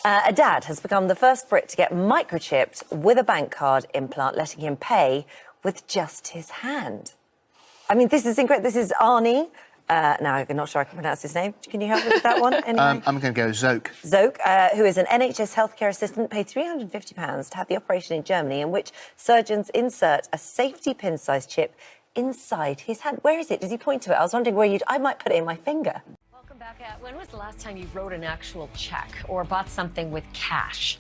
A dad has become the first Brit to get microchipped with a bank card implant, letting him pay with just his hand. I mean, this is incredible. This is Arnie. Now, I'm not sure I can pronounce his name. Can you help me with that one? Anyway? I'm going to go Zoke. Zoke, who is an NHS healthcare assistant, paid £350 to have the operation in Germany, in which surgeons insert a safety pin-sized chip inside his hand. Where is it? Does he point to it? I was wondering where I might put it in my finger. Welcome back. When was the last time you wrote an actual check or bought something with cash?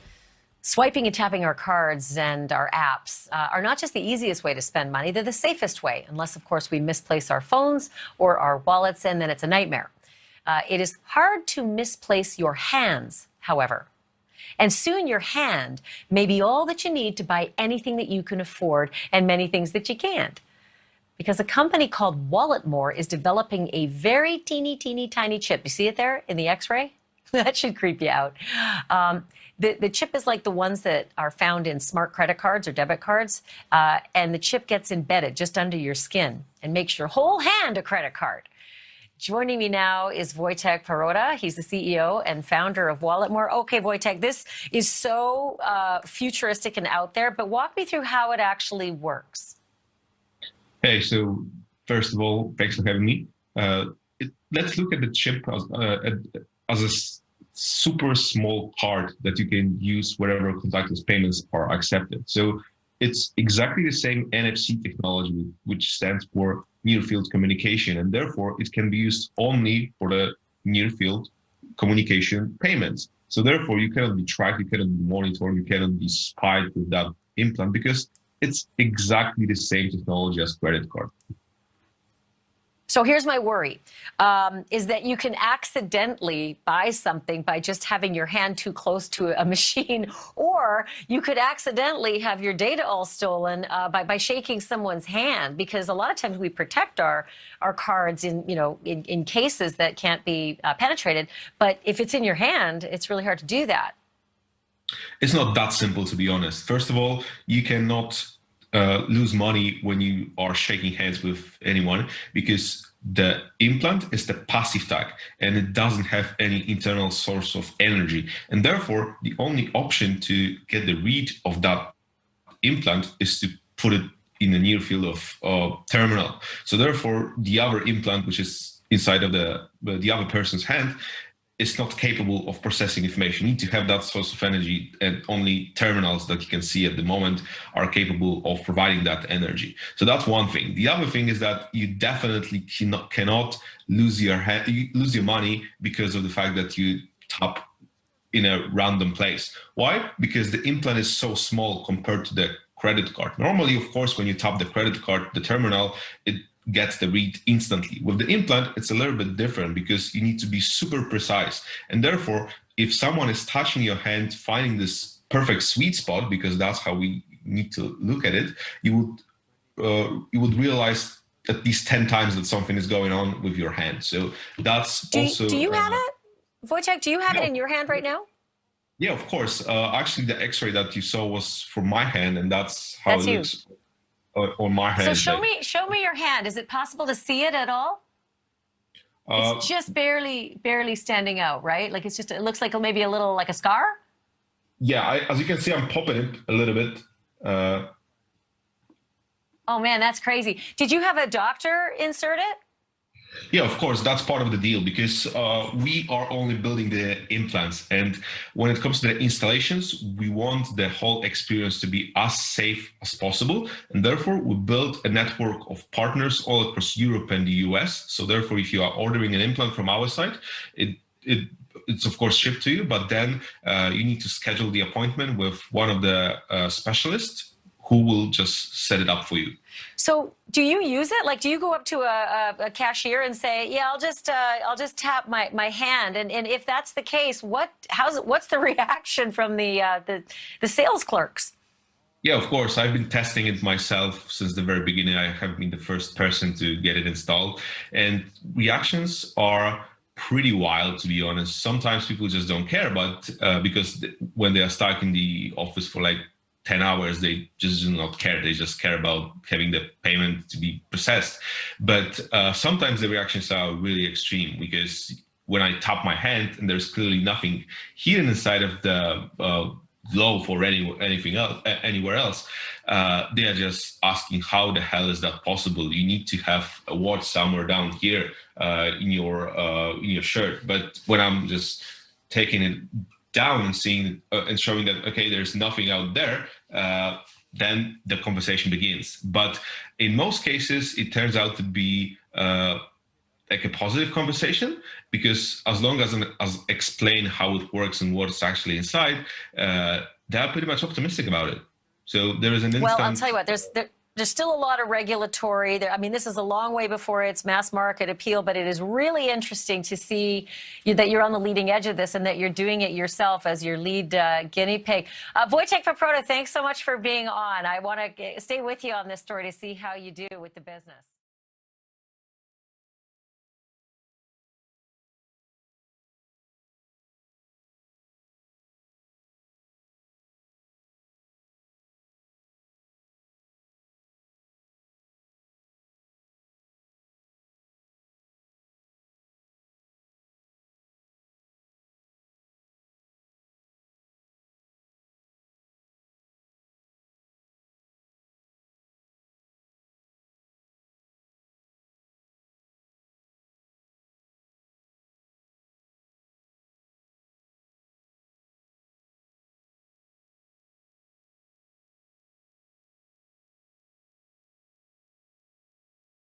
Swiping and tapping our cards and our apps are not just the easiest way to spend money, they're the safest way, unless, of course, we misplace our phones or our wallets, and then it's a nightmare. It is hard to misplace your hands, however. And soon your hand may be all that you need to buy anything that you can afford and many things that you can't. Because a company called Walletmore is developing a very teeny tiny chip. You see it there in the X-ray? That should creep you out. The chip is like the ones that are found in smart credit cards or debit cards, and the chip gets embedded just under your skin and makes your whole hand a credit card. Joining me now is Wojtek Perota. He's the CEO and founder of Walletmore. Okay, Wojtek, this is so futuristic and out there, but walk me through how it actually works. Hey, so first of all, thanks for having me. Let's look at the chip as a super small card that you can use wherever contactless payments are accepted. So it's exactly the same NFC technology, which stands for near field communication, and therefore it can be used only for the near field communication payments. So therefore you cannot be tracked, you cannot be monitored, you cannot be spied with that implant because it's exactly the same technology as credit card. So here's my worry, is that you can accidentally buy something by just having your hand too close to a machine, or you could accidentally have your data all stolen by shaking someone's hand, because a lot of times we protect our cards in cases that can't be penetrated. But if it's in your hand, it's really hard to do that. It's not that simple, to be honest. First of all, you cannot lose money when you are shaking hands with anyone, because the implant is the passive tag and it doesn't have any internal source of energy. And therefore, the only option to get the read of that implant is to put it in the near field of terminal. So therefore, the other implant, which is inside of the other person's hand, is not capable of processing information. You need to have that source of energy, and only terminals that you can see at the moment are capable of providing that energy. So that's one thing. The other thing is that you definitely cannot lose your money because of the fact that you tap in a random place. Why? Because the implant is so small compared to the credit card. Normally, of course, when you tap the credit card, the terminal, it gets the read instantly. With the implant, it's a little bit different because you need to be super precise. And therefore, if someone is touching your hand, finding this perfect sweet spot, because that's how we need to look at it, you would realize at least 10 times that something is going on with your hand. So that's do you have it? Wojtek, do you have it in your hand right now? Yeah, of course. Actually, the X-ray that you saw was for my hand, and that's how it looks. On my hand. So show me your hand. Is it possible to see it at all? It's just barely standing out, right? Like it looks like maybe a little like a scar. Yeah, as you can see, I'm popping it a little bit. Oh man, that's crazy. Did you have a doctor insert it? Yeah, of course, that's part of the deal, because we are only building the implants. And when it comes to the installations, we want the whole experience to be as safe as possible. And therefore, we built a network of partners all across Europe and the US. So therefore, if you are ordering an implant from our site, it's of course shipped to you, but then you need to schedule the appointment with one of the specialists who will just set it up for you. So do you use it? Like, do you go up to a cashier and say, yeah, I'll just tap my hand? And if that's the case, what's the reaction from the sales clerks? Yeah, of course. I've been testing it myself since the very beginning. I have been the first person to get it installed, and reactions are pretty wild, to be honest. Sometimes people just don't care, but because when they are stuck in the office for like 10 hours, they just do not care. They just care about having the payment to be processed. But sometimes the reactions are really extreme, because when I tap my hand and there's clearly nothing hidden inside of the glove or anything else, anywhere else, they are just asking, how the hell is that possible? You need to have a watch somewhere down here in your shirt. But when I'm just taking it down and seeing and showing that, okay, there's nothing out there, then the conversation begins. But in most cases, it turns out to be like a positive conversation, because as long as explain how it works and what's actually inside, they're pretty much optimistic about it. So there is an instant. Well, I'll tell you what, there's still a lot of regulatory. I mean, this is a long way before its mass market appeal, but it is really interesting to see that you're on the leading edge of this and that you're doing it yourself as your lead guinea pig. Wojciech Paprota, thanks so much for being on. I want to stay with you on this story to see how you do with the business.